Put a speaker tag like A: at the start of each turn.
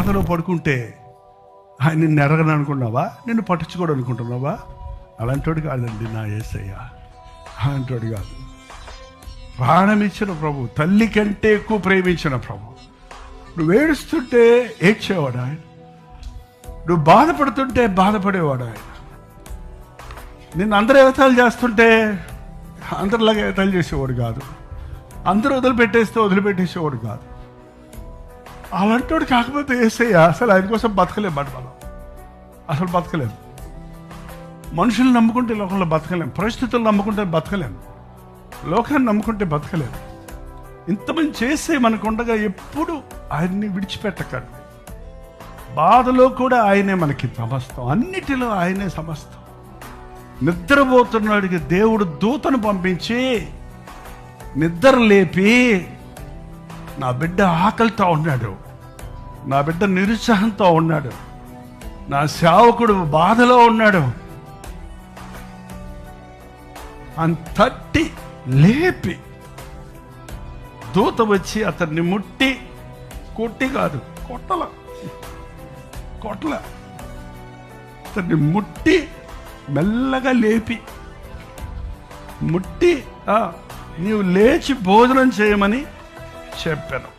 A: బాధలో పడుకుంటే ఆయన నిన్ను ఎరగను అనుకున్నావా? నిన్ను పట్టించుకోడు అనుకుంటున్నావా? అలాంటోడు కాదండి నా యేసయ్య. అలాంటోడు కాదు. ప్రాణం ఇచ్చిన ప్రభు, తల్లి కంటే ఎక్కువ ప్రేమించిన ప్రభు. నువ్వు ఏడుస్తుంటే ఏడ్చేవాడు ఆయన, నువ్వు బాధపడుతుంటే బాధపడేవాడు ఆయన. నిన్ను అందరూ ఎగతాళి చేస్తుంటే అందరిలాగా ఎగతాళి చేసేవాడు కాదు. అందరూ వదిలిపెట్టేస్తే వదిలిపెట్టేసేవాడు కాదు. అలాంటోడు కాకపోతే యేసయ్య అసలు ఆయన కోసం బతకలేము. మనం అసలు బతకలేము. మనుషులు నమ్ముకుంటే లోకంలో బతకలేము, పరిస్థితులు నమ్ముకుంటే బతకలేము, లోకాన్ని నమ్ముకుంటే బతకలేము. ఇంతమంది చేసే మనకుండగా ఎప్పుడు ఆయన్ని విడిచిపెట్టకండి. బాధలో కూడా ఆయనే మనకి సమస్తం, అన్నిటిలో ఆయనే సమస్తం. నిద్రపోతున్నాడికి దేవుడు దూతను పంపించి నిద్ర లేపి, నా బిడ్డ ఆకలితో ఉన్నాడు, నా బిడ్డ నిరుత్సాహంతో ఉన్నాడు, నా సేవకుడు బాధలో ఉన్నాడు అని తట్టి లేపి, దూత వచ్చి అతన్ని ముట్టి, కొట్టి కాదు కొట్టల అతన్ని ముట్టి మెల్లగా లేపి, ముట్టి నీవు లేచి భోజనం చేయమని చెప్పాను.